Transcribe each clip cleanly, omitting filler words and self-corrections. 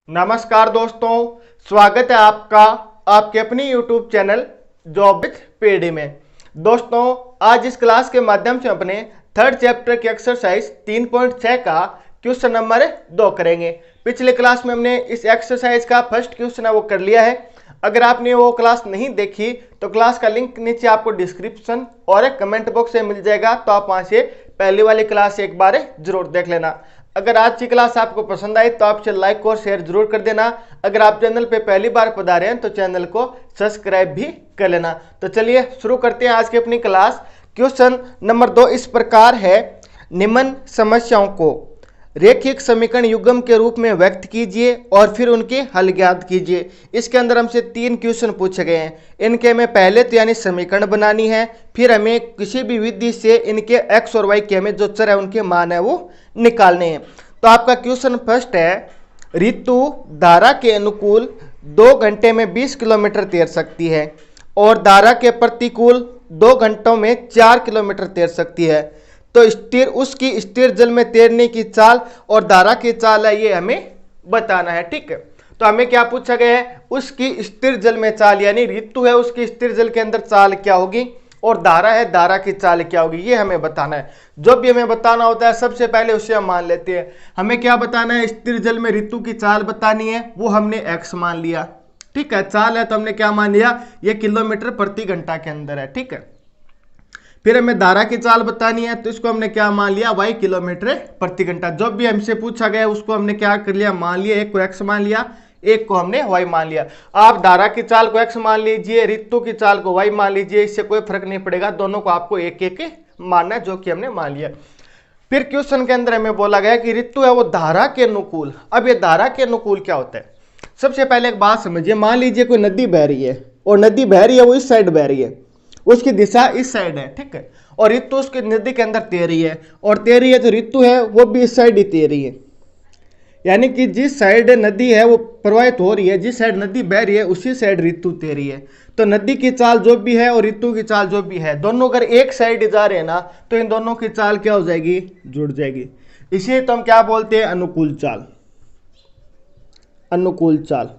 नमस्कार दोस्तों, स्वागत है आपका आपके अपनी YouTube channel job with PD में। दोस्तों, आज इस क्लास के माध्यम से अपने थर्ड चैप्टर की एक्सरसाइज 3.6 का क्वेश्चन नंबर 2 करेंगे। पिछले क्लास में हमने इस एक्सरसाइज का फर्स्ट क्वेश्चन है वो कर लिया है। अगर आपने वो क्लास नहीं देखी तो क्लास का लिंक नीचे आपको डिस्क्रिप्शन और कमेंट बॉक्स में मिल जाएगा, तो आप वहां से पहली वाली क्लास एक बार जरूर देख लेना। अगर आज की क्लास आपको पसंद आई तो आप लाइक और शेयर जरूर कर देना। अगर आप चैनल पे पहली बार पधारे हैं तो चैनल को सब्सक्राइब भी कर लेना। तो चलिए शुरू करते हैं आज की अपनी क्लास। क्वेश्चन नंबर 2 इस प्रकार है, निम्न समस्याओं को रेखिक समीकरण युग्म के रूप में व्यक्त कीजिए और फिर उनके हल ज्ञात कीजिए। इसके अंदर हमसे 3 क्वेश्चन पूछे गए हैं। इनके हमें पहले तो यानी समीकरण बनानी है, फिर हमें किसी भी विधि से इनके x और y के हमें जो चर है उनके मान है वो निकालने हैं। तो आपका क्वेश्चन फर्स्ट है, ऋतु धारा के अनुकूल 2 घंटे में 20 किलोमीटर तैर सकती है और धारा के प्रतिकूल 2 घंटों में 4 किलोमीटर तैर सकती है। तो उसकी स्थिर जल में तैरने की चाल और धारा की चाल है ये हमें बताना है। ठीक है, तो हमें क्या पूछा गया है, उसकी स्थिर जल में चाल, यानी ऋतु है उसकी स्थिर जल के अंदर चाल क्या होगी और धारा है धारा की चाल क्या होगी, ये हमें बताना है। जो भी हमें बताना होता है सबसे पहले उसे हम मान लेते हैं। हमें क्या बताना है, स्थिर जल में ऋतु की चाल बतानी है, वो हमने x मान लिया। ठीक है, चाल है तो हमने क्या मान लिया, ये किलोमीटर प्रति घंटा के अंदर है। ठीक है, फिर हमें धारा की चाल बतानी है तो इसको हमने क्या मान लिया, y किलोमीटर प्रति घंटा। जो भी हमसे पूछा गया उसको हमने क्या कर लिया, मान लिया। एक को x मान लिया, एक को हमने y मान लिया। आप धारा की चाल को x मान लीजिए, ऋतु की चाल को y मान लीजिए, इससे कोई फर्क नहीं पड़ेगा, दोनों को आपको एक एक मानना है, जो कि हमने मान लिया। फिर क्वेश्चन के अंदर हमें बोला गया कि ऋतु है वो धारा के अनुकूल। अब ये धारा के अनुकूल क्या होता है, सबसे पहले एक बात समझिए। मान लीजिए कोई नदी बह रही है और नदी बह रही है वो इस साइड बह रही है, उसकी दिशा इस साइड है। ठीक है, और ऋतु उसकी नदी के अंदर तैर रही है और तैर रही है तो ऋतु है वो भी इस साइड ही तैर रही है, यानी कि जिस साइड नदी है वो प्रवाहित हो रही है, जिस साइड नदी बह रही है उसी साइड ऋतु तैर रही है। तो नदी की चाल जो भी है और ऋतु की चाल जो भी है, दोनों अगर एक साइड जा रहे हैं ना तो इन दोनों की चाल क्या हो जाएगी, जुड़ जाएगी। इसे तो हम क्या बोलते हैं, अनुकूल चाल। अनुकूल चाल,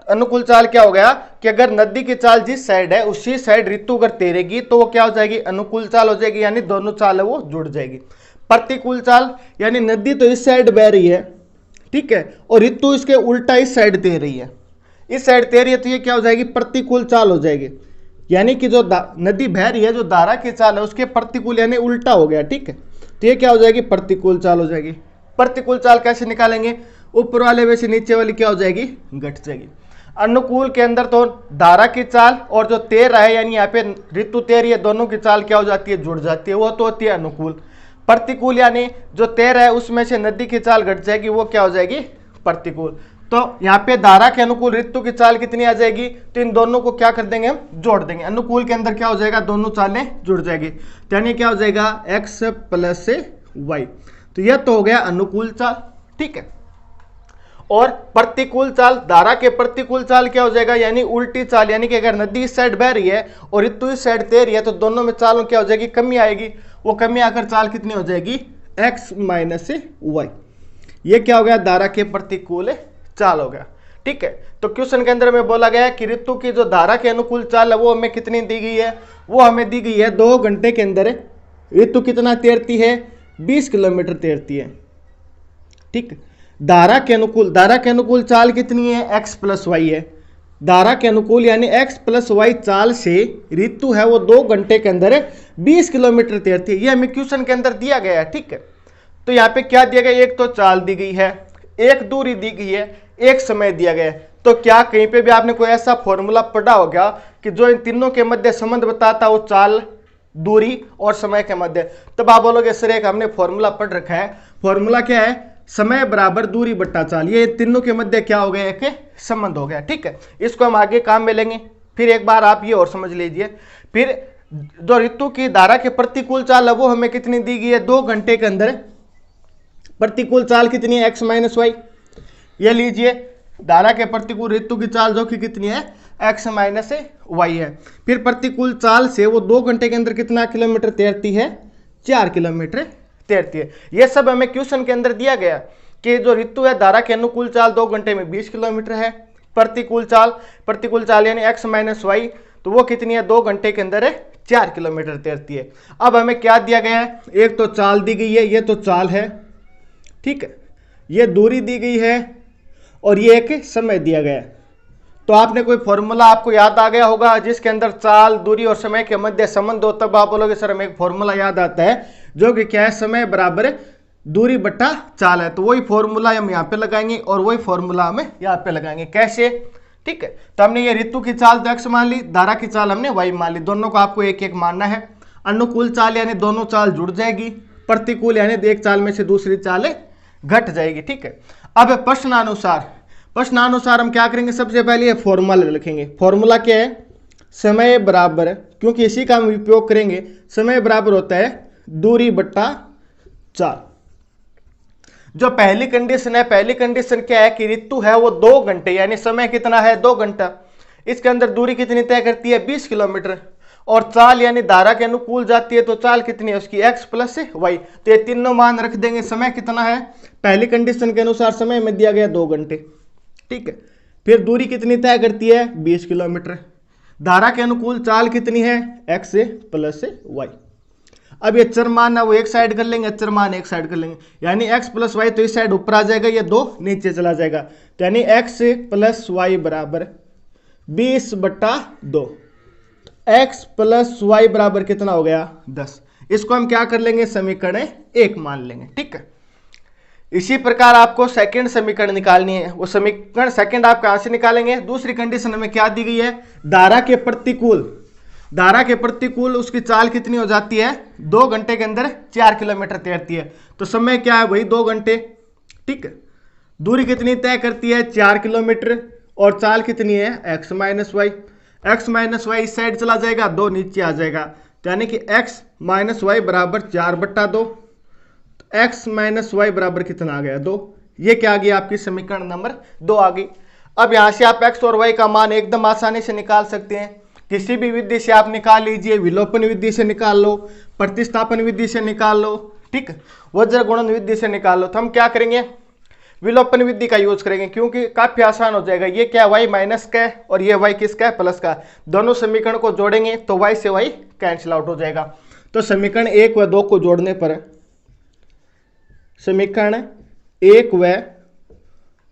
अनुकूल चाल क्या हो गया कि अगर नदी की चाल जिस साइड है उसी साइड ऋतु अगर तैरेगी तो वो क्या हो जाएगी, अनुकूल चाल हो जाएगी, यानी दोनों चाल है वो जुड़ जाएगी। प्रतिकूल चाल, यानी नदी तो इस साइड बह रही है, ठीक है, और ऋतु इसके उल्टा इस साइड तैर रही है, इस साइड तैर रही है, तो ये क्या हो जाएगी, प्रतिकूल चाल हो जाएगी। यानी कि जो नदी बह रही है, जो धारा की चाल है उसके प्रतिकूल यानी उल्टा हो गया। ठीक है, तो ये क्या हो जाएगी, प्रतिकूल चाल हो जाएगी। प्रतिकूल चाल कैसे निकालेंगे, ऊपर वाले में से नीचे वाली क्या हो जाएगी, घट जाएगी। अनुकूल के अंदर तो धारा की चाल और जो तैर रहा है यानी यहाँ पे ऋतु तैर रही है, दोनों की चाल क्या हो जाती है, जुड़ जाती है, वो तो होती है अनुकूल। प्रतिकूल यानी जो तैर है उसमें से नदी की चाल घट जाएगी, वो क्या हो जाएगी, प्रतिकूल। तो यहाँ पे धारा के अनुकूल ऋतु की चाल कितनी आ जाएगी, तो इन दोनों को क्या कर देंगे, हम जोड़ देंगे। अनुकूल के अंदर क्या हो जाएगा, दोनों चालें जुड़ जाएगी, यानी क्या हो जाएगा, x प्लस y। तो यह तो हो गया अनुकूल चाल। ठीक है, और प्रतिकूल चाल, धारा के प्रतिकूल चाल क्या हो जाएगा, यानी उल्टी चाल, यानी कि अगर नदी इस साइड बह रही है और ऋतु इस साइड तैर रही है तो दोनों में चालों क्या हो जाएगी, कमी आएगी। वो कमी आकर चाल कितनी हो जाएगी, x माइनस y। ये क्या हो गया, धारा के प्रतिकूल चाल हो गया। ठीक है, तो क्वेश्चन के अंदर में बोला गया है कि ऋतु की जो धारा के अनुकूल चाल है वो हमें कितनी दी गई है, वो हमें दी गई है 2 घंटे के अंदर ऋतु कितना तैरती है, 20 किलोमीटर तैरती है। ठीक, धारा के अनुकूल चाल कितनी है, x प्लस वाई है। धारा के अनुकूल यानी x प्लस वाई चाल से ऋतु है वो 2 घंटे के अंदर 20 किलोमीटर तैरती है। ये हमें क्वेश्चन के अंदर दिया गया है। ठीक है, तो यहाँ पे क्या दिया गया, एक तो चाल दी गई है, एक दूरी दी गई है, एक समय दिया गया है। तो क्या कहीं पे भी आपने कोई ऐसा फॉर्मूला पढ़ा होगा कि जो इन तीनों के मध्य संबंध बताता हो, चाल, दूरी और समय के मध्य? तब आप बोलोगे सर एक हमने फॉर्मूला पढ़ रखा है। फॉर्मूला क्या है, समय बराबर दूरी बट्टा चाल। ये तीनों के मध्य क्या हो गया, एक संबंध हो गया। ठीक है, इसको हम आगे काम में लेंगे। फिर एक बार आप ये और समझ लीजिए, फिर जो ऋतु की धारा के प्रतिकूल चाल है वो हमें कितनी दी गई है, 2 घंटे के अंदर प्रतिकूल चाल कितनी है, x माइनस वाई। ये लीजिए, धारा के प्रतिकूल ऋतु की चाल जो कि कितनी है, x माइनस वाई है। फिर प्रतिकूल चाल से वो 2 घंटे के अंदर कितना किलोमीटर तैरती है, 4 किलोमीटर तैरती है। ये सब हमें क्वेश्चन के अंदर दिया गया कि जो ऋतु है धारा की अनुकूल चाल 2 घंटे में 20 किलोमीटर है, प्रतिकूल चाल यानी x माइनस वाई, तो वो कितनी है 2 घंटे के अंदर है 4 किलोमीटर तैरती है। अब हमें क्या दिया गया है, एक तो चाल दी गई है, ये तो चाल है, ठीक है, ये दूरी दी गई है और ये एक समय दिया गया है। तो आपने कोई फॉर्मूला आपको याद आ गया होगा जिसके अंदर चाल, दूरी और समय के मध्य संबंध हो, तब आप बोलोगे सर हमें एक फॉर्मूला याद आता है जो कि क्या है, समय बराबर दूरी बटा चाल है। तो वही फॉर्मूला हम यहाँ पे लगाएंगे और वही फॉर्मूला हमें यहाँ पे लगाएंगे। कैसे, ठीक है, तो हमने ये ऋतु की चाल तो x मान ली, धारा की चाल हमने y मान ली, दोनों को आपको एक एक मानना है। अनुकूल चाल यानी दोनों चाल जुड़ जाएगी, प्रतिकूल यानी एक चाल में से दूसरी चाल घट जाएगी, ठीक है। अब प्रश्नानुसार हम क्या करेंगे, सबसे पहले ये फॉर्मूला लिखेंगे। फॉर्मूला क्या है, समय बराबर, क्योंकि इसी का हम उपयोग करेंगे, समय बराबर होता है दूरी बट्टा चाल। जो पहली कंडीशन है, पहली कंडीशन क्या है कि ऋतु है वो 2 घंटे, यानी समय कितना है 2 घंटा, इसके अंदर दूरी कितनी तय करती है 20 किलोमीटर, और चाल यानी धारा के अनुकूल जाती है, तो चाल कितनी है उसकी x प्लस वाई। तो ये तीनों मान रख देंगे। समय कितना है, पहली कंडीशन के अनुसार समय में दिया गया 2 घंटे, ठीक है। फिर दूरी कितनी तय करती है 20 किलोमीटर, धारा के अनुकूल चाल कितनी है x प्लस वाई। अब ये चर मान है वो एक साइड कर लेंगे, चर मान एक साइड कर लेंगे, यानी x प्लस वाई तो इस साइड ऊपर आ जाएगा, ये 2 नीचे चला जाएगा, तो यानी x प्लस वाई बराबर 20/2। x प्लस वाई बराबर कितना हो गया 10। इसको हम क्या कर लेंगे, समीकरण 1 मान लेंगे, ठीक है। इसी प्रकार आपको सेकंड समीकरण निकालनी है, वो समीकरण सेकंड आप कहां से निकालेंगे, दूसरी कंडीशन हमें क्या दी गई है, धारा के प्रतिकूल उसकी चाल कितनी हो जाती है 2 घंटे के अंदर 4 किलोमीटर तैरती है, तो समय क्या है वही 2 घंटे, ठीक है। दूरी कितनी तय करती है 4 किलोमीटर, और चाल कितनी है x माइनस वाई, इस साइड चला जाएगा, 2 नीचे आ जाएगा, तो यानी कि x माइनस वाई बराबर 4/2, x माइनस वाई बराबर कितना आ गया 2। ये क्या आ गया आपकी समीकरण नंबर 2 आ गई। अब यहां से आप x और y का मान एकदम आसानी से निकाल सकते हैं, किसी भी विधि से आप निकाल लीजिए, विलोपन विधि से निकाल लो, प्रतिस्थापन विधि से निकाल लो, ठीक, वज्र गुणन विधि से निकाल लो। तो हम क्या करेंगे, विलोपन विधि का यूज करेंगे, क्योंकि काफी आसान हो जाएगा। ये क्या y माइनस का है और ये y किसका है प्लस का, दोनों समीकरण को जोड़ेंगे तो y से y कैंसिल आउट हो जाएगा। तो समीकरण 1 व 2 को जोड़ने पर, समीकरण 1 व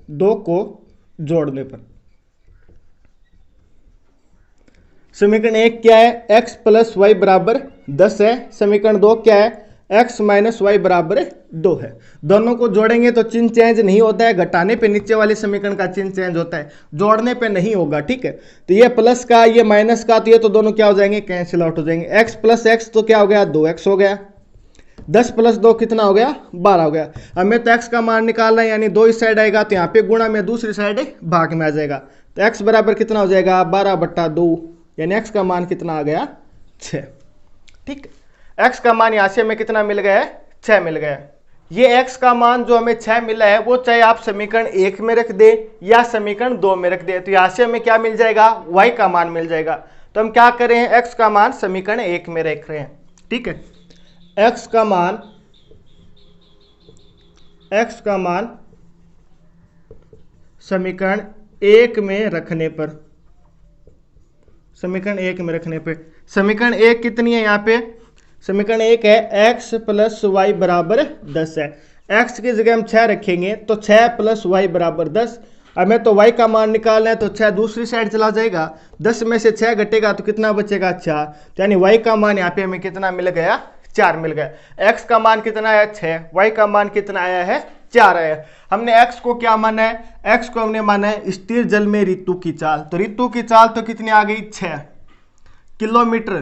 2 को जोड़ने पर समीकरण 1 क्या है, x प्लस वाई बराबर 10 है, समीकरण 2 क्या है, x माइनस वाई बराबर 2 है। दोनों को जोड़ेंगे तो चिन्ह चेंज नहीं होता है, घटाने पे नीचे वाले समीकरण का चिन्ह चेंज होता है, जोड़ने पे नहीं होगा, ठीक है। तो ये प्लस का ये माइनस का, तो ये तो दोनों क्या हो जाएंगे कैंसिल आउट हो जाएंगे। x प्लस x तो क्या हो गया 2x हो गया, 10 प्लस 2 कितना हो गया 12 हो गया। हमें तो x का मान निकालना है, यानी 2 इस साइड आएगा तो यहाँ पे गुणा में दूसरी साइड भाग में आ जाएगा, तो x बराबर कितना हो जाएगा 12/2, यानी x का मान कितना आ गया 6, ठीक है। x का मान यहां से हमें कितना मिल गया है 6 मिल गया। ये x का मान जो हमें 6 मिला है वो चाहे आप समीकरण 1 में रख दे या समीकरण 2 में रख दे, तो यहां से हमें क्या मिल जाएगा y का मान मिल जाएगा। तो हम क्या कर रहे हैं, x का मान समीकरण 1 में रख रहे हैं, ठीक है। x का मान समीकरण 1 में रखने पर, समीकरण 1 में रखने पे, समीकरण 1 कितनी है यहाँ पे, समीकरण 1 है x प्लस वाई बराबर 10 है। x की जगह हम 6 रखेंगे तो 6 प्लस वाई बराबर 10। हमें तो y का मान निकालना है, तो 6 दूसरी साइड चला जाएगा, 10 में से 6 घटेगा तो कितना बचेगा 4, तो यानी y का मान यहाँ पे हमें कितना मिल गया 4 मिल गया। x का मान कितना है 6, y का मान कितना आया है 4 आया। हमने x को क्या माना है, x को हमने माना है स्थिर जल में ऋतु की चाल, तो ऋतु की चाल तो कितनी आ गई 6 किलोमीटर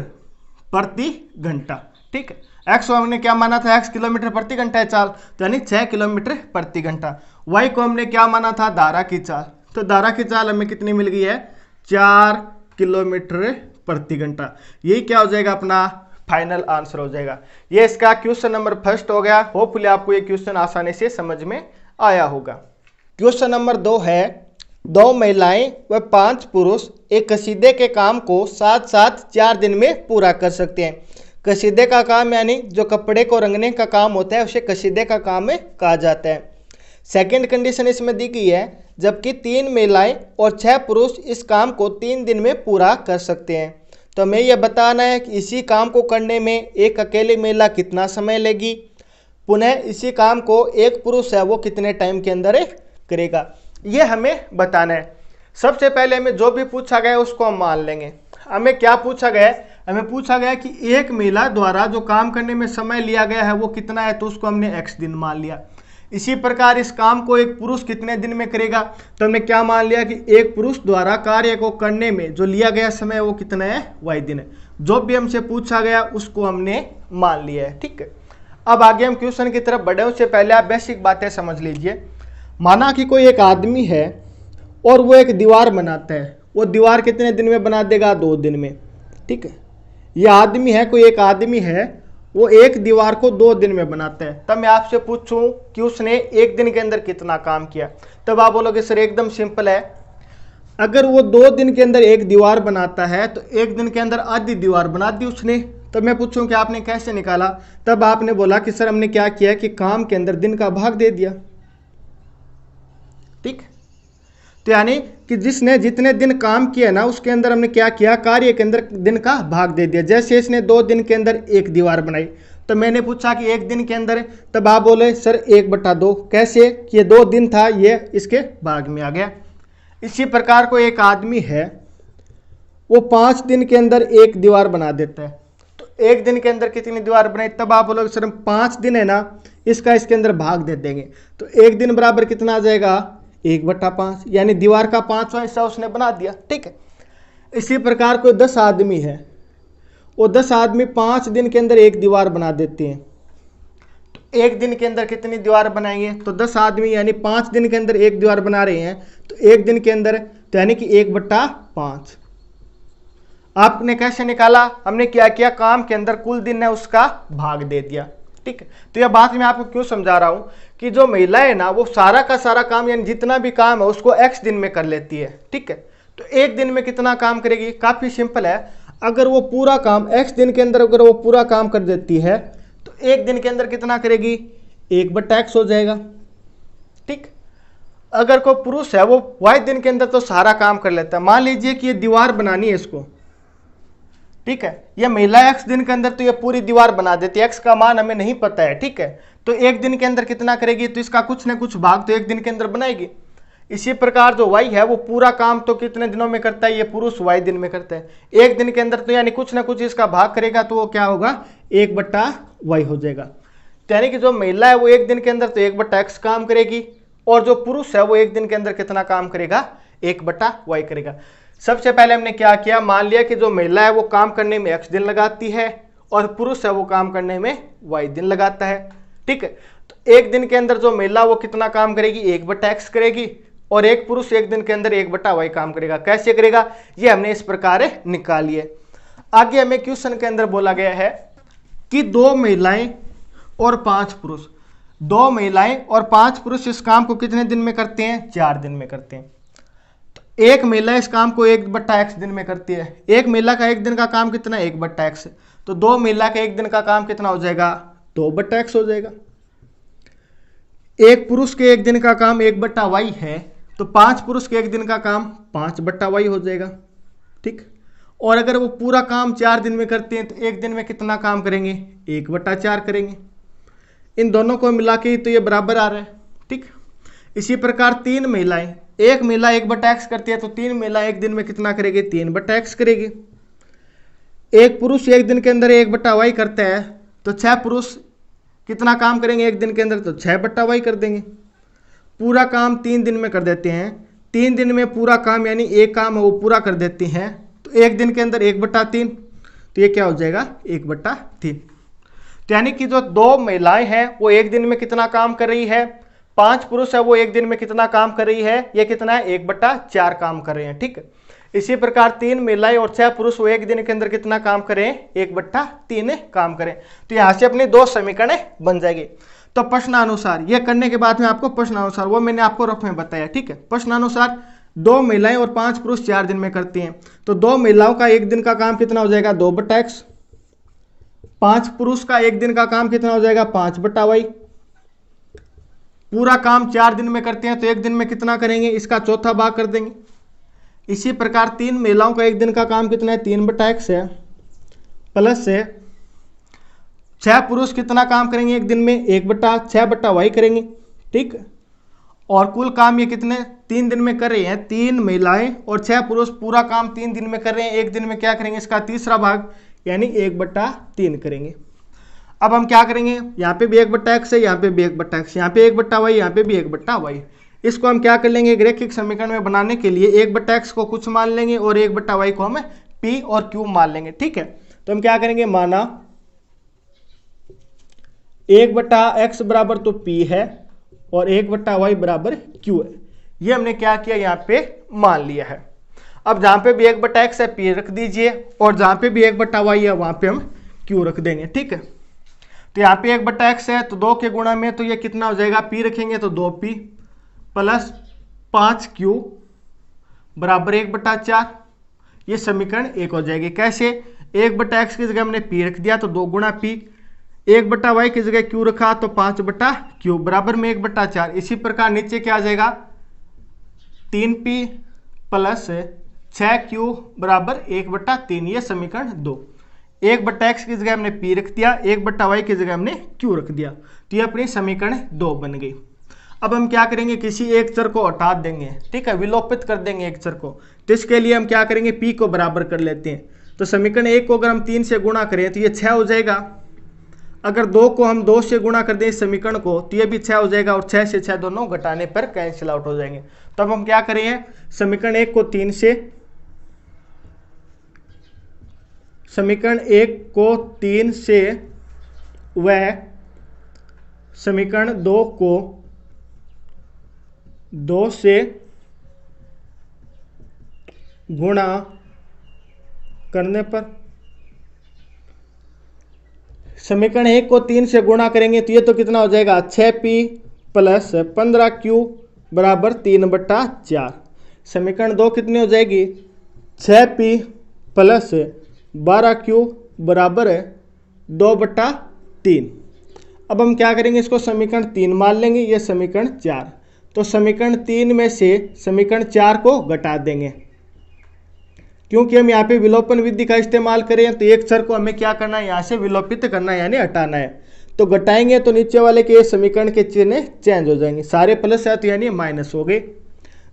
प्रति घंटा, ठीक है। x को हमने क्या माना था, x किलोमीटर प्रति घंटा है चाल, तो यानी 6 किलोमीटर प्रति घंटा। y को हमने क्या माना था, धारा की चाल, तो धारा की चाल हमें कितनी मिल गई है 4 किलोमीटर प्रति घंटा। यही क्या हो जाएगा अपना फाइनल आंसर हो जाएगा। ये इसका क्वेश्चन नंबर 1 हो गया। होपफुली आपको ये क्वेश्चन आसानी से समझ में आया होगा। क्वेश्चन नंबर 2 है, 2 महिलाएं व 5 पुरुष एक कसीदे के काम को साथ साथ 4 दिन में पूरा कर सकते हैं। कसीदे का काम यानी जो कपड़े को रंगने का काम होता है उसे कसीदे का काम कहा जाता है। सेकंड कंडीशन इसमें दी गई है जबकि 3 महिलाएं और 6 पुरुष इस काम को 3 दिन में पूरा कर सकते हैं। तो हमें यह बताना है कि इसी काम को करने में एक अकेली महिला कितना समय लेगी, पुनः इसी काम को एक पुरुष है वो कितने टाइम के अंदर करेगा, ये हमें बताना है। सबसे पहले हमें जो भी पूछा गया है उसको हम मान लेंगे। हमें क्या पूछा गया है, हमें पूछा गया कि एक महिला द्वारा जो काम करने में समय लिया गया है वो कितना है, तो उसको हमने x दिन मान लिया। इसी प्रकार इस काम को एक पुरुष कितने दिन में करेगा, तो हमने क्या मान लिया कि एक पुरुष द्वारा कार्य को करने में जो लिया गया समय वो कितना है, y दिन है। जो भी हमसे पूछा गया उसको हमने मान लिया है। ठीक है, अब आगे हम क्वेश्चन की तरफ बढ़े उससे पहले आप बेसिक बातें समझ लीजिए। माना कि कोई एक आदमी है और वो एक दीवार बनाता है, वो दीवार कितने दिन में बना देगा, 2 दिन में। ठीक है, ये आदमी है, कोई एक आदमी है वो एक दीवार को 2 दिन में बनाता है। तब मैं आपसे पूछूं कि उसने एक दिन के अंदर कितना काम किया, तब आप बोलोगे सर एकदम सिंपल है, अगर वो 2 दिन के अंदर एक दीवार बनाता है तो एक दिन के अंदर आधी दीवार बना दी उसने। तब मैं पूछूं कि आपने कैसे निकाला, तब आपने बोला कि सर हमने क्या किया कि काम के अंदर दिन का भाग दे दिया। ठीक, तो यानी कि जिसने जितने दिन काम किया ना उसके अंदर हमने क्या किया, कार्य के अंदर दिन का भाग दे दिया। जैसे इसने 2 दिन के अंदर एक दीवार बनाई तो मैंने पूछा कि एक दिन के अंदर, तब आप बोले सर 1/2। कैसे कि ये 2 दिन था, ये इसके भाग में आ गया। इसी प्रकार को एक आदमी है वो 5 दिन के अंदर एक दीवार बना देता है, तो एक दिन के अंदर कितनी दीवार बनाई, तब आप बोलोगे सर हम 5 दिन है ना इसका इसके अंदर भाग दे देंगे, तो एक दिन बराबर कितना आ जाएगा, 1/5, यानी दीवार का 5वां हिस्सा उसने बना दिया। ठीक है, इसी प्रकार कोई 10 आदमी है, वो 10 आदमी 5 दिन के अंदर एक दीवार बना देते हैं, तो एक दिन के अंदर कितनी दीवार बनाएंगे, तो 10 आदमी यानी 5 दिन के अंदर एक दीवार बना रहे हैं, तो एक दिन के अंदर तो यानी कि 1/5। आपने कैसे निकाला, हमने क्या किया, काम के अंदर कुल दिन है उसका भाग दे दिया। ठीक है, तो यह बात मैं आपको क्यों समझा रहा हूं कि जो महिला है ना वो सारा का सारा काम यानी जितना भी काम है उसको x दिन में कर लेती है। ठीक है, तो एक दिन में कितना काम करेगी, काफी सिंपल है, अगर वो पूरा काम x दिन के अंदर अगर वो पूरा काम कर देती है तो एक दिन के अंदर कितना करेगी, 1/x हो जाएगा। ठीक, अगर कोई पुरुष है वो y दिन के अंदर तो सारा काम कर लेता है। मान लीजिए कि ये दीवार बनानी है इसको, ठीक है, यह महिला x दिन के अंदर तो ये पूरी दीवार बना देती है, x का मान हमें नहीं पता है। ठीक है, तो एक दिन के अंदर कितना करेगी, तो इसका कुछ ना कुछ भाग तो एक दिन के अंदर बनाएगी। इसी प्रकार जो y है वो पूरा काम तो कितने दिनों में करता है, ये पुरुष y दिन में करता है, एक दिन के अंदर तो यानी कुछ ना कुछ इसका भाग करेगा, तो वो क्या होगा, 1/y हो जाएगा। तो यानी कि जो महिला है वो एक दिन के अंदर तो 1/x काम करेगी, और जो पुरुष है वो एक दिन के अंदर कितना काम करेगा, 1/y करेगा। सबसे पहले हमने क्या किया, मान लिया कि जो महिला है वो काम करने में x दिन लगाती है और पुरुष है वो काम करने में y दिन लगाता है। ठीक है, तो एक दिन के अंदर जो महिला वो कितना काम करेगी, 1/x करेगी, और एक पुरुष एक दिन के अंदर 1/y काम करेगा। कैसे करेगा, ये हमने इस प्रकार निकाली है। आगे हमें क्वेश्चन के अंदर बोला गया है कि 2 महिलाएं और 5 पुरुष, 2 महिलाएं और 5 पुरुष इस काम को कितने दिन में करते हैं, 4 दिन में करते हैं। एक महिला इस काम को 1/x दिन में करती है, एक महिला का एक दिन का काम कितना है, 1/x, तो 2 महिला का एक दिन का काम कितना हो जाएगा, 2/x हो जाएगा। एक पुरुष के एक दिन का काम 1/y है, तो 5 पुरुष के एक दिन का काम 5/y हो जाएगा। ठीक, और अगर वो पूरा काम 4 दिन में करते हैं तो एक दिन में कितना काम करेंगे, 1/4 करेंगे। इन दोनों को मिला के तो ये बराबर आ रहा है। ठीक, इसी प्रकार 3 महिलाएं, एक महिला 1/x करती है तो 3 महिला एक दिन में कितना करेगी, 3/x करेगी। एक पुरुष एक दिन के अंदर 1/y करता है तो 6 पुरुष कितना काम करेंगे एक दिन के अंदर, तो 6/y कर देंगे। पूरा काम 3 दिन में कर देते हैं, 3 दिन में पूरा काम यानी एक काम है वो पूरा कर देते हैं, तो एक दिन के अंदर 1/3, तो ये क्या हो जाएगा, 1/3। तो यानी कि जो 2 महिलाएं हैं वो एक दिन में कितना काम कर रही है, 5 पुरुष है वो एक दिन में कितना काम कर रही है, ये कितना है, 1/4 काम कर रहे हैं। ठीक है, इसी प्रकार 3 महिलाएं और 6 पुरुष वो एक दिन के अंदर कितना काम करें, 1/3 काम करें। तो यहां से अपनी 2 समीकरण बन जाएगी। तो प्रश्नानुसार ये करने के बाद में आपको प्रश्नानुसार वो मैंने आपको रफ में बताया। ठीक है, प्रश्नानुसार 2 महिलाएं और 5 पुरुष 4 दिन में करती हैं, तो 2 महिलाओं का एक दिन का काम कितना हो जाएगा, 2/x, 5 पुरुष का एक दिन का काम कितना हो जाएगा, 5/y, पूरा काम 4 दिन में करते हैं तो 1 दिन में कितना करेंगे, इसका चौथा भाग कर देंगे। इसी प्रकार 3 महिलाओं का 1 दिन का काम कितना है, 3/x है, प्लस है 6 पुरुष कितना काम करेंगे 1 दिन में, 1/6/y करेंगे, ठीक। और कुल काम ये कितने 3 दिन में कर रहे हैं, 3 महिलाएं और 6 पुरुष पूरा काम 3 दिन में कर रहे हैं, 1 दिन में क्या करेंगे, इसका तीसरा भाग यानी 1/3 करेंगे। अब हम क्या करेंगे, यहाँ पे भी 1/x है, यहाँ पे भी 1/x, यहाँ पे 1/y, यहाँ पे भी 1/y। इसको हम क्या कर लेंगे, एक रैखिक समीकरण में बनाने के लिए 1/x को कुछ मान लेंगे और 1/y को हम p और q मान लेंगे, ठीक है। तो हम क्या करेंगे, माना 1/x बराबर तो p है और 1/y बराबर q है। ये हमने क्या किया, यहाँ पे मान लिया है। अब जहाँ पे भी 1/x है p रख दीजिए और जहाँ पे भी 1/y है वहाँ पे हम q रख देंगे, ठीक है। तो यहाँ पे 1/x है तो 2 के गुणा में तो ये कितना हो जाएगा, p रखेंगे तो 2p प्लस 5q बराबर 1/4। ये समीकरण 1 हो जाएगी। कैसे, 1/x की जगह हमने p रख दिया तो 2 गुणा p, 1/y की जगह q रखा तो 5/q बराबर में 1/4। इसी प्रकार नीचे क्या आ जाएगा, 3p प्लस 6q बराबर 1/3। ये समीकरण 2। 1/x की जगह हमने p रख दिया, 1/y की जगह हमने q रख दिया, तो ये अपनी समीकरण 2 बन गई। अब हम क्या करेंगे, किसी एक चर को हटा देंगे, ठीक है, विलोपित कर देंगे एक चर को। तो इसके लिए हम क्या करेंगे, p को बराबर कर लेते हैं। तो समीकरण 1 को अगर हम 3 से गुणा करें तो ये 6 हो जाएगा। अगर 2 को हम 2 से गुणा कर दें इस समीकरण को तो ये भी 6 हो जाएगा और 6 से 6 दोनों घटाने पर कैंसिल आउट हो जाएंगे। तो अब हम क्या करें, समीकरण 1 को 3 से, समीकरण 1 को 3 से वह समीकरण 2 को 2 से गुणा करने पर, समीकरण 1 को 3 से गुणा करेंगे तो ये तो कितना हो जाएगा, 6p प्लस 15q बराबर 3/4। समीकरण 2 कितनी हो जाएगी, 6p प्लस 12q बराबर 2/3। अब हम क्या करेंगे, इसको समीकरण 3 मान लेंगे, ये समीकरण 4। तो समीकरण 3 में से समीकरण 4 को घटा देंगे, क्योंकि हम यहाँ पे विलोपन विधि का इस्तेमाल करें तो एक चर को हमें क्या करना है, यहाँ से विलोपित करना है यानी हटाना है। तो घटाएंगे तो नीचे वाले के समीकरण के चिन्ह चेंज हो जाएंगे, सारे प्लस है तो यानी माइनस हो गए।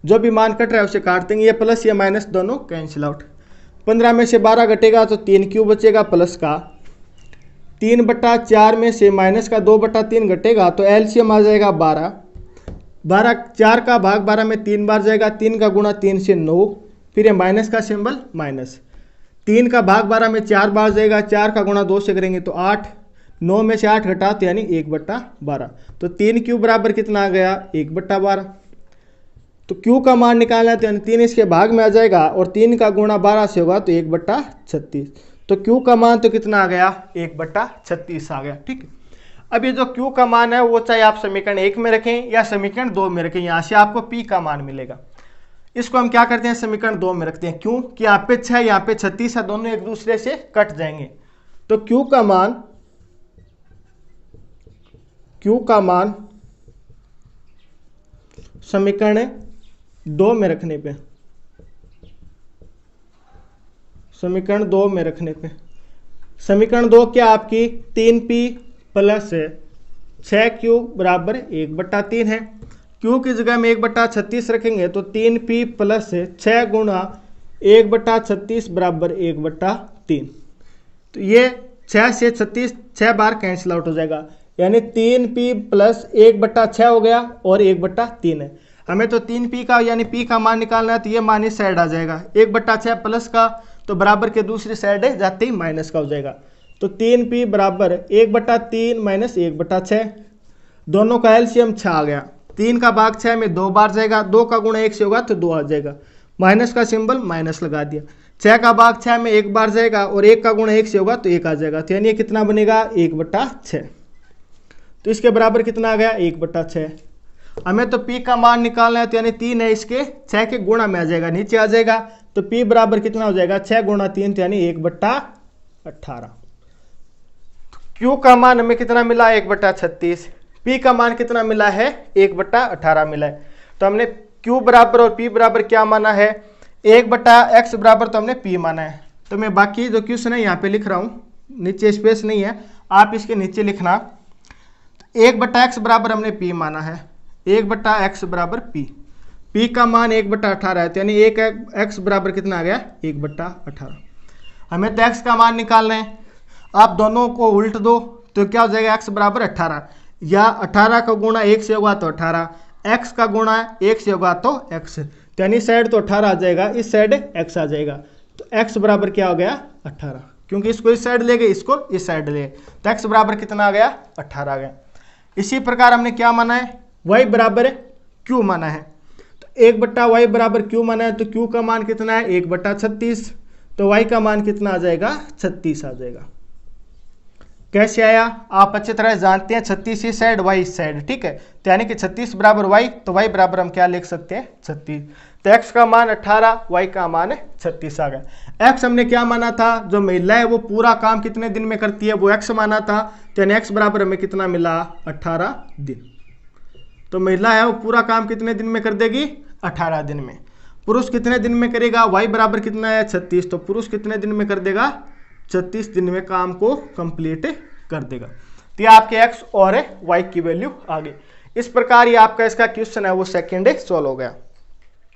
जो भी मान कट रहा है उसे काट देंगे, ये प्लस या माइनस दोनों कैंसिल आउट। 15 में से 12 घटेगा तो 3q बचेगा प्लस का, 3/4 में से माइनस का 2/3 घटेगा तो एलसीएम आ जाएगा 12। 4 का भाग 12 में 3 बार जाएगा, 3 का गुणा 3 से 9, फिर ये माइनस का सिंबल माइनस। 3 का भाग 12 में 4 बार जाएगा, 4 का गुणा 2 से करेंगे तो 8, 9 में से 8 घटा तो यानी 1/12। तो 3q बराबर कितना आ गया, 1/12। तो q का मान निकालना है तो यानी 3 इसके भाग में आ जाएगा और 3 का गुणा 12 से होगा तो 1/36। तो q का मान तो कितना आ गया, 1/36 आ गया, ठीक। अब ये जो q का मान है वो चाहे आप समीकरण 1 में रखें या समीकरण 2 में रखें, यहाँ से आपको p का मान मिलेगा। इसको हम क्या करते हैं, समीकरण 2 में रखते हैं, क्यों कि यहाँ पे 6 यहाँ पे 36 है, दोनों एक दूसरे से कट जाएंगे। तो q का मान समीकरण 2 में रखने पे, समीकरण 2 में रखने पे समीकरण 2 क्या आपकी 3p प्लस 6q बराबर 1/3 है। q की जगह में 1/36 रखेंगे तो 3p प्लस 6 गुणा 1/36 बराबर 1/3। तो ये 6 से 36 6 बार कैंसिल आउट हो जाएगा, यानी 3p प्लस 1/6 हो गया और 1/3 है। हमें तो 3p का यानी p का मान निकालना है तो ये मान इस साइड आ जाएगा, 1/6 प्लस का तो बराबर के दूसरी साइड है जाते ही माइनस का हो जाएगा। तो 3p बराबर 1/3 माइनस 1/6, दोनों का एलसीएम 6 आ गया। 3 का भाग 6 में 2 बार जाएगा, 2 का गुणा 1 से होगा तो 2 आ जाएगा, माइनस का सिंबल माइनस लगा दिया। 6 का भाग 6 में 1 बार जाएगा और 1 का गुणा 1 से होगा तो 1 आ जाएगा, तो यानी ये कितना बनेगा 1/6। तो इसके बराबर कितना आ गया 1/6। हमें तो p का मान निकालना है तो यानी 3 है, इसके 6 के गुणा में आ जाएगा, नीचे आ जाएगा। तो p बराबर कितना हो जाएगा 6 गुणा 3 तो यानी 1/18। q का मान हमें कितना मिला 1/36, P का मान कितना मिला है, 1/18 मिला है। तो हमने Q बराबर और P बराबर क्या माना है, 1/x बराबर तो हमने P माना है। तो मैं बाकी जो क्वेश्चन है यहाँ पे लिख रहा हूँ, नीचे स्पेस नहीं है, आप इसके नीचे लिखना। 1/x बराबर हमने P माना है, 1/x बराबर P का मान 1/18 है, तो यानी 1x बराबर कितना आ गया, 1/18। हमें तो x का मान निकालना है, आप दोनों को उल्ट दो तो क्या हो जाएगा, x बराबर 18, या 18 का गुणा 1 से होगा तो 18, x का गुणा 1 से होगा तो x, तो यानी साइड तो 18 आ जाएगा, इस साइड x आ जाएगा, तो x बराबर क्या हो गया, 18, क्योंकि इसको इस साइड ले गए, इसको इस साइड ले, तो x बराबर कितना आ गया, 18 आ गया। इसी प्रकार हमने क्या माना है, y बराबर q माना है, तो 1/y बराबर q माना है, तो q का मान कितना है, 1/36, तो y का मान कितना आ जाएगा, 36 आ जाएगा। कैसे आया, आप अच्छी तरह जानते हैं, 36 इस साइड, y इस साइड, ठीक है, तो यानी कि 36 बराबर y, तो y बराबर हम क्या लिख सकते हैं, 36। तो x का मान 18, y का मान 36 आ गया। x हमने क्या माना था, जो महिला है वो पूरा काम कितने दिन में करती है, वो x माना था, तो यानी x बराबर हमें कितना मिला, 18 दिन। तो महिला है वो पूरा काम कितने दिन में कर देगी, 18 दिन में। पुरुष कितने दिन में करेगा, y बराबर कितना है, 36, तो पुरुष कितने दिन में कर देगा, 36 दिन में काम को कंप्लीट कर देगा। तो ये आपके x और y की वैल्यू आ गई। इस प्रकार ये आपका इसका क्वेश्चन है वो सेकंड सॉल्व हो गया।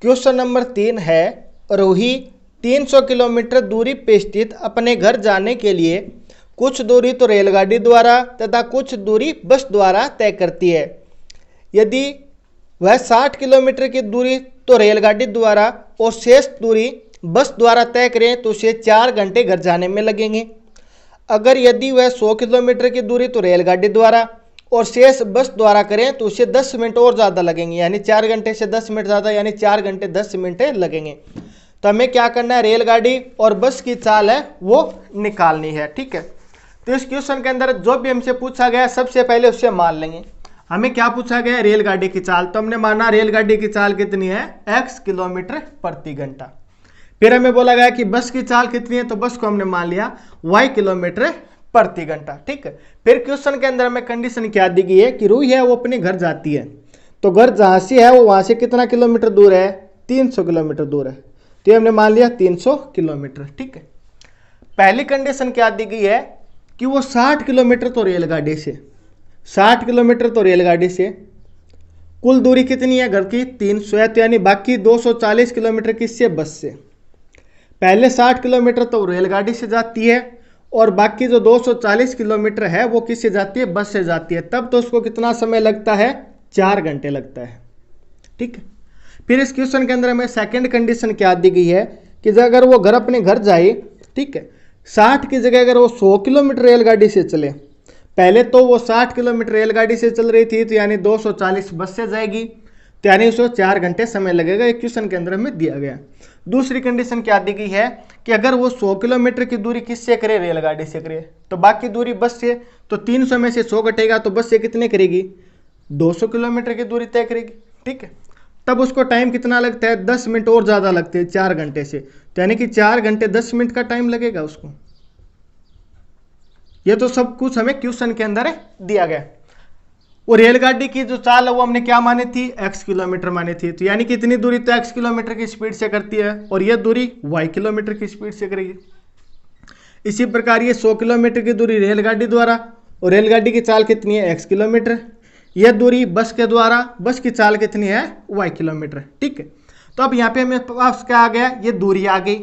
क्वेश्चन नंबर 3 है, रूही 300 किलोमीटर दूरी पे स्थित अपने घर जाने के लिए कुछ दूरी तो रेलगाड़ी द्वारा तथा कुछ दूरी बस द्वारा तय करती है। यदि वह 60 किलोमीटर की दूरी तो रेलगाड़ी द्वारा और शेष दूरी बस द्वारा तय करें तो उसे 4 घंटे घर जाने में लगेंगे। अगर यदि वह 100 किलोमीटर की दूरी तो रेलगाड़ी द्वारा और शेष बस द्वारा करें तो उसे 10 मिनट और ज़्यादा लगेंगे, यानी 4 घंटे से 10 मिनट ज़्यादा, यानी 4 घंटे 10 मिनट लगेंगे। तो हमें क्या करना है, रेलगाड़ी और बस की चाल है वो निकालनी है, ठीक है। तो इस क्वेश्चन के अंदर जो भी हमसे पूछा गया सबसे पहले उससे मान लेंगे। हमें क्या पूछा गया, रेलगाड़ी की चाल, तो हमने माना रेलगाड़ी की चाल कितनी है, x किलोमीटर प्रति घंटा। फिर हमें बोला गया कि बस की चाल कितनी है, तो बस को हमने मान लिया y किलोमीटर प्रति घंटा, ठीक है। फिर क्वेश्चन के अंदर हमें कंडीशन क्या दी गई है कि रूही है वो अपने घर जाती है, तो घर जहां से है वो वहां से कितना किलोमीटर दूर है, 300 किलोमीटर दूर है, तो ये हमने मान लिया 300 किलोमीटर, ठीक है। पहली कंडीशन क्या दी गई है कि वो 60 किलोमीटर तो रेलगाड़ी से, 60 किलोमीटर तो रेलगाड़ी से, कुल दूरी कितनी है घर की, 300 है, तो यानी बाकी 240 किलोमीटर किससे, बस से। पहले 60 किलोमीटर तो रेलगाड़ी से जाती है और बाकी जो 240 किलोमीटर है वो किससे जाती है, बस से जाती है, तब तो उसको कितना समय लगता है, 4 घंटे लगता है, ठीक है। फिर इस क्वेश्चन के अंदर हमें सेकंड कंडीशन क्या दी गई है कि अगर वो घर अपने घर जाए, ठीक है, 60 की जगह अगर वो 100 किलोमीटर रेलगाड़ी से चले, पहले तो वो 60 किलोमीटर रेलगाड़ी से चल रही थी, तो यानी 240 बस से जाएगी, तो यानी उसको 4 घंटे समय लगेगा, एक क्वेश्चन के अंदर हमें दिया गया। दूसरी कंडीशन क्या दी गई है कि अगर वो 100 किलोमीटर की दूरी किससे करे, रेलगाड़ी से करे, तो बाकी दूरी बस से, तो 300 में से 100 घटेगा तो बस से कितने करेगी, 200 किलोमीटर की दूरी तय करेगी, ठीक है। तब उसको टाइम कितना लगता है, 10 मिनट और ज़्यादा लगते हैं 4 घंटे से, तो यानी कि 4 घंटे 10 मिनट का टाइम लगेगा उसको। ये तो सब कुछ हमें क्वेश्चन के अंदर दिया गया। वो रेलगाड़ी की जो चाल है वो हमने क्या मानी थी, x किलोमीटर मानी थी, तो यानी कि इतनी दूरी तो x किलोमीटर की स्पीड से करती है और ये दूरी y किलोमीटर की स्पीड से करेगी। इसी प्रकार ये 100 किलोमीटर की दूरी रेलगाड़ी द्वारा और रेलगाड़ी की चाल कितनी है, x किलोमीटर, यह दूरी बस के द्वारा, बस की चाल कितनी है, y किलोमीटर, ठीक है। तो अब यहाँ पे हमें पास क्या आ गया, ये दूरी आ गई,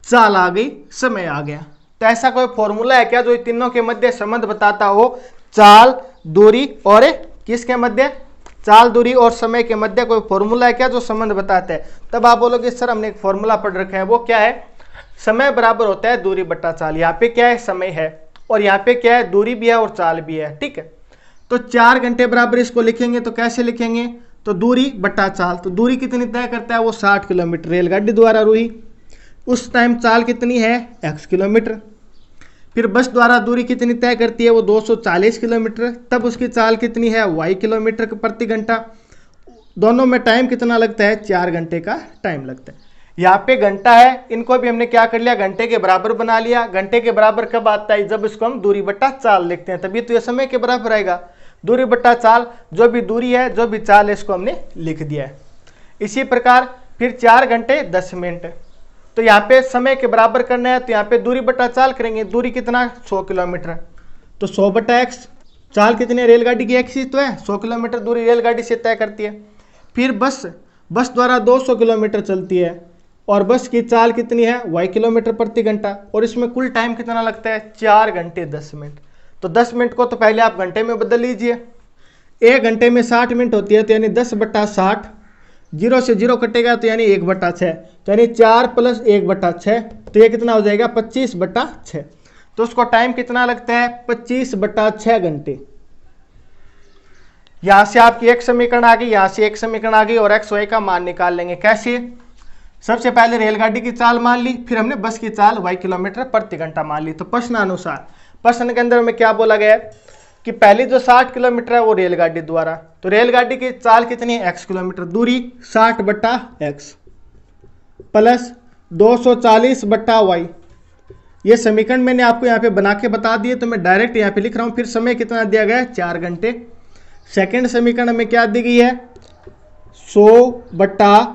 चाल आ गई, समय आ गया। तो ऐसा कोई फॉर्मूला है क्या जो इन तीनों के मध्य संबंध बताता हो, चाल, दूरी और किसके मध्य, चाल, दूरी और समय के मध्य कोई फॉर्मूला है क्या जो संबंध बताता है। तब आप बोलोगे सर हमने एक फॉर्मूला पढ़ रखा है, वो क्या है, समय बराबर होता है दूरी बट्टा चाल। यहाँ पे क्या है, समय है और यहाँ पे क्या है, दूरी भी है और चाल भी है, ठीक है। तो 4 घंटे बराबर इसको लिखेंगे तो कैसे लिखेंगे, तो दूरी बट्टा चाल, तो दूरी कितनी तय करता है वो 60 किलोमीटर रेलगाड़ी द्वारा रूही, उस टाइम चाल कितनी है, x किलोमीटर। फिर बस द्वारा दूरी कितनी तय करती है वो 240 किलोमीटर, तब उसकी चाल कितनी है, y किलोमीटर प्रति घंटा। दोनों में टाइम कितना लगता है, 4 घंटे का टाइम लगता है। यहाँ पे घंटा है, इनको भी हमने क्या कर लिया, घंटे के बराबर बना लिया। घंटे के बराबर कब आता है, जब इसको हम दूरी बट्टा चाल लिखते हैं, तभी तो ये समय के बराबर आएगा। दूरी बट्टा चाल, जो भी दूरी है, जो भी चाल है, इसको हमने लिख दिया है। इसी प्रकार फिर 4 घंटे 10 मिनट, तो यहाँ पे समय के बराबर करना है, तो यहाँ पे दूरी बट्टा चाल करेंगे। दूरी कितना, 100 किलोमीटर, तो 100 बट्टा x, चाल कितनी है, रेलगाड़ी की x ही तो है, 100 किलोमीटर दूरी रेलगाड़ी से तय करती है। फिर बस द्वारा 200 किलोमीटर चलती है, और बस की चाल कितनी है, y किलोमीटर प्रति घंटा, और इसमें कुल टाइम कितना लगता है, 4 घंटे 10 मिनट। तो 10 मिनट को तो पहले आप घंटे में बदल लीजिए, 1 घंटे में 60 मिनट होती है, तो यानी 10 बट्टा 60, 0 से 0 कटेगा तो यानी 1 बट्टा 6, तो यानी 4 + 1 बट्टा 6, तो ये कितना हो जाएगा, 25 बट्टा 6। तो उसको टाइम कितना लगता है, 25 बट्टा 6 घंटे। यहां से आपकी एक समीकरण आ गई, यहां से एक समीकरण आ गई, और एक्स वाई का मान निकाल लेंगे। कैसे, सबसे पहले रेलगाड़ी की चाल मान ली, फिर हमने बस की चाल y किलोमीटर प्रति घंटा मान ली। तो प्रश्नानुसार, प्रश्न के अंदर में क्या बोला गया है कि पहली जो 60 किलोमीटर है वो रेलगाड़ी द्वारा, तो रेलगाड़ी की चाल कितनी है, x किलोमीटर, दूरी 60 बट्टा x प्लस 240 बट्टा y। ये समीकरण मैंने आपको यहाँ पे बना के बता दिए, तो मैं डायरेक्ट यहाँ पे लिख रहा हूँ। फिर समय कितना दिया गया है, 4 घंटे। सेकेंड समीकरण में क्या दी गई है, 100 बट्टा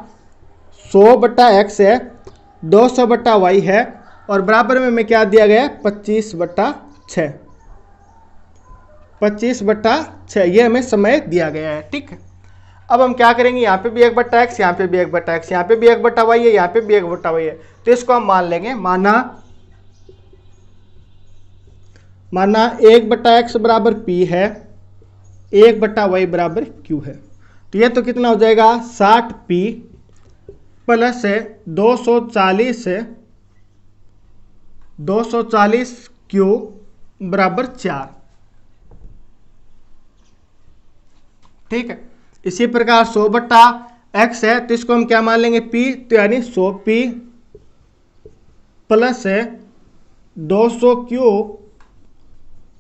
x है, 200 बट्टा y है, और बराबर में क्या दिया गया है, 25 बट्टा 6, 25 बट्टा 6, ये हमें समय दिया गया है। ठीक है, अब हम क्या करेंगे, यहाँ पे भी 1 बट्टा x, यहाँ पे भी 1 बट्टा x, यहाँ पे भी 1 बट्टा y है, यहाँ पे भी 1 बट्टा y है, तो इसको हम मान लेंगे। माना 1 बट्टा x बराबर p है, 1 बट्टा y बराबर q है, तो ये तो कितना हो जाएगा, 60p प्लस 240q बराबर 4। ठीक है, इसी प्रकार 100 बट्टा x है, तो इसको हम क्या मान लेंगे, p, तो यानी 100p प्लस 200q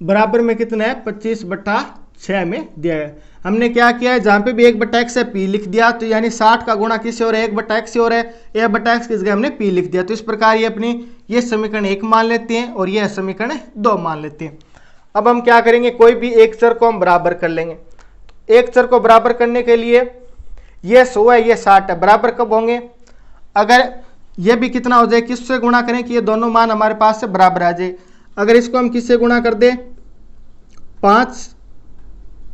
बराबर में कितना है, 25 बट्टा 6 में दिया है। हमने क्या किया है, जहां पे भी 1 बट्टा x है p लिख दिया, तो यानी 60 का गुणा किससे हो रहा है, 1 बट्टा x से हो रहा है, 1 बट्टा x की जगह हमने p लिख दिया। तो इस प्रकार ये अपनी ये समीकरण 1 मान लेते हैं, और यह समीकरण 2 मान लेते हैं। अब हम क्या करेंगे, कोई भी एक चर को हम बराबर कर लेंगे। एक चर को बराबर करने के लिए ये 100 है, ये 60 है, बराबर कब होंगे, अगर ये भी कितना हो जाए, किससे गुणा करें कि ये दोनों मान हमारे पास से बराबर आ जाए। अगर इसको हम किससे गुणा कर दें, 5,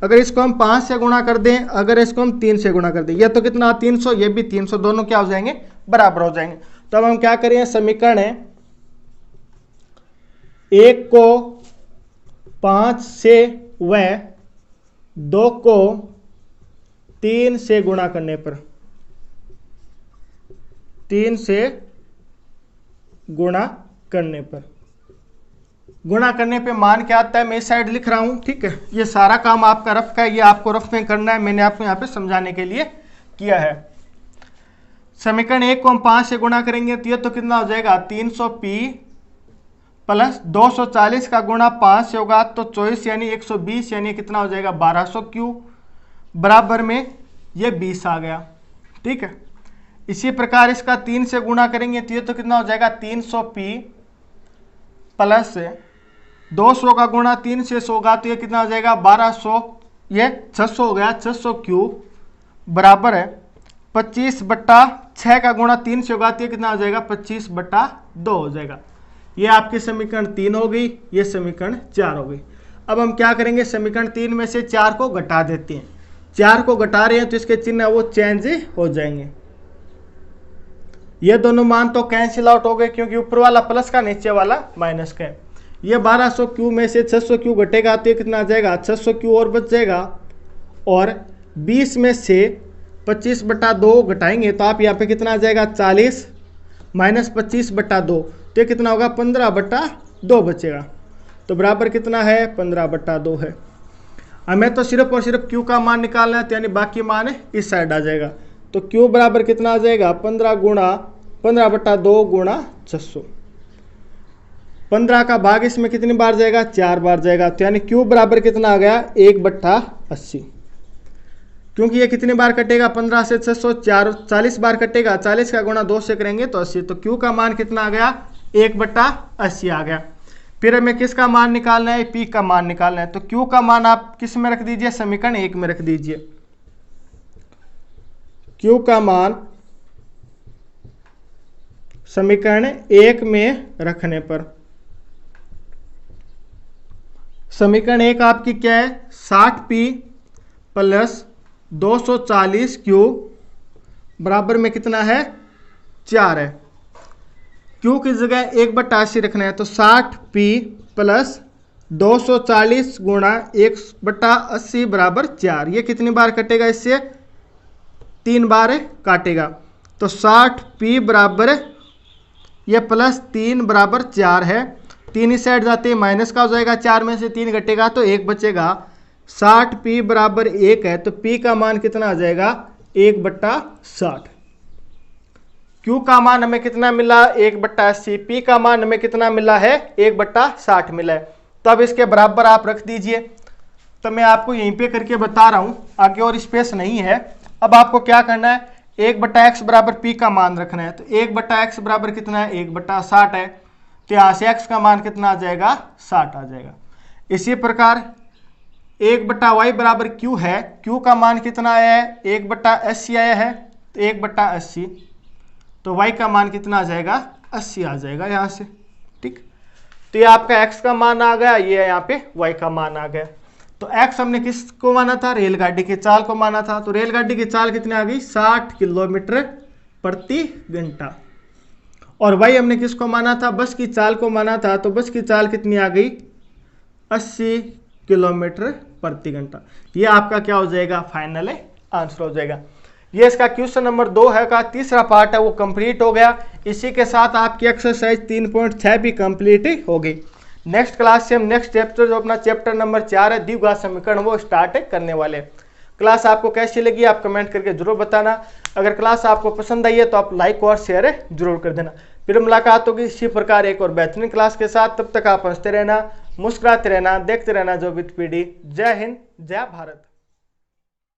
अगर इसको हम 5 से गुणा कर दें, अगर इसको हम 3 से गुणा कर दें, ये तो कितना 300, ये भी 300, दोनों क्या हो जाएंगे, बराबर हो जाएंगे। तो अब हम क्या करें, समीकरण है 1 को 5 से व 2 को 3 से गुणा करने पर, 3 से गुणा करने पर, गुणा करने पे मान क्या आता है, मैं इस साइड लिख रहा हूं। ठीक है, ये सारा काम आपका रफ का है, ये आपको रफ में करना है, मैंने आपको यहाँ पे समझाने के लिए किया है। समीकरण 1 को हम 5 से गुणा करेंगे, तो ये तो कितना हो जाएगा, 300p प्लस 240 का गुणा 5 से होगा तो 24 यानी 120, यानी कितना हो जाएगा, 1200q बराबर में ये 20 आ गया। ठीक है, इसी प्रकार इसका 3 से गुणा करेंगे, तो ये तो कितना हो जाएगा, 300p प्लस 200 का गुणा 3 से 100 होगा, तो ये कितना हो जाएगा, 1200, ये 600 हो गया, 600q बराबर है 25 बट्टा 6 का गुणा 3 से होगा, तो ये कितना हो जाएगा, 25 बट्टा 2 हो जाएगा। ये आपकी समीकरण 3 हो गई, ये समीकरण 4 हो गई। अब हम क्या करेंगे, समीकरण 3 में से 4 को घटा देते हैं। 4 को घटा रहे हैं तो इसके चिन्ह वो चेंज हो जाएंगे। ये दोनों मान तो कैंसिल आउट हो गए, क्योंकि ऊपर वाला प्लस का, नीचे वाला माइनस का है। ये 1200q में से 600q घटेगा, तो ये कितना आ जाएगा, 600q और बच जाएगा, और 20 में से 25 बट्टा 2 घटाएंगे, तो आप यहाँ पे कितना आ जाएगा, 40 माइनस 25 बट्टा 2, तो ये कितना होगा, 15 बट्टा 2 बचेगा। तो बराबर कितना है, 15 बट्टा 2 है। हमें तो सिर्फ और सिर्फ q का मान निकालना है, तो यानी बाकी मान इस साइड आ जाएगा। तो q बराबर कितना आ जाएगा, 15 बट्टा 2 गुणा 600। 15 का भाग इसमें कितनी बार जाएगा, 4 बार जाएगा, तो यानी q बराबर कितना आ गया, 1 बट्टा 80। क्योंकि ये कितनी बार कटेगा, 15 से 600 40 बार कटेगा, 40 का गुणा 2 से करेंगे तो 80, तो q का मान कितना आ गया, 1 बट्टा 80 आ गया। फिर हमें किसका मान निकालना है, पी का मान निकालना है। तो क्यू का मान आप किस में रख दीजिए, समीकरण 1 में रख दीजिए। क्यू का मान समीकरण 1 में रखने पर समीकरण 1 आपकी क्या है, 60p प्लस 240q बराबर में कितना है, 4 है। क्यू की जगह 1/80 रखना है, तो 60p प्लस 240 गुणा 1/80 बराबर 4। ये कितनी बार कटेगा, इससे 3 बार काटेगा। तो 60p बराबर, ये प्लस 3 बराबर 4 है। 3 इस साइड जाते हैं माइनस का हो जाएगा, 4 में से 3 घटेगा तो 1 बचेगा। 60p बराबर 1 है, तो p का मान कितना आ जाएगा, 1/60। Q का मान हमें कितना मिला, 1/80। P का मान हमें कितना मिला है, 1/60 मिला है। तब इसके बराबर आप रख दीजिए। तो मैं आपको यहीं पे करके बता रहा हूं, आगे और स्पेस नहीं है। अब आपको क्या करना है, 1/x बराबर P का मान रखना है। तो 1/x बराबर कितना है, 1/60 है। तो यहाँ से x का मान कितना आ जाएगा, 60 आ जाएगा। इसी प्रकार 1/y बराबर Q है। Q का मान कितना आया है, 1/80 आया है। तो 1/80, तो y का मान कितना आ जाएगा, 80 आ जाएगा यहाँ से। ठीक, तो ये आपका x का मान आ गया, ये यहाँ पे y का मान आ गया। तो x हमने किसको माना था, रेलगाड़ी की चाल को माना था। तो रेलगाड़ी की चाल कितनी आ गई, 60 किलोमीटर प्रति घंटा। और y हमने किसको माना था, बस की चाल को माना था। तो बस की चाल कितनी आ गई, 80 किलोमीटर प्रति घंटा। ये आपका क्या हो जाएगा, फाइनल आंसर हो जाएगा। ये इसका क्वेश्चन नंबर 2 है का तीसरा पार्ट है वो कंप्लीट हो गया। इसी के साथ आपकी एक्सरसाइज 3.6 भी कंप्लीट हो गई। नेक्स्ट क्लास से हम नेक्स्ट चैप्टर, जो अपना चैप्टर नंबर 4 है द्विघात समीकरण, वो स्टार्ट करने वाले। क्लास आपको कैसी लगी आप कमेंट करके जरूर बताना। अगर क्लास आपको पसंद आई है तो आप लाइक और शेयर जरूर कर देना। फिर मुलाकात होगी इसी प्रकार एक और बेहतरीन क्लास के साथ। तब तक आप हंसते रहना, मुस्कुराते रहना, देखते रहना जो विद पीडी। जय हिंद, जय भारत।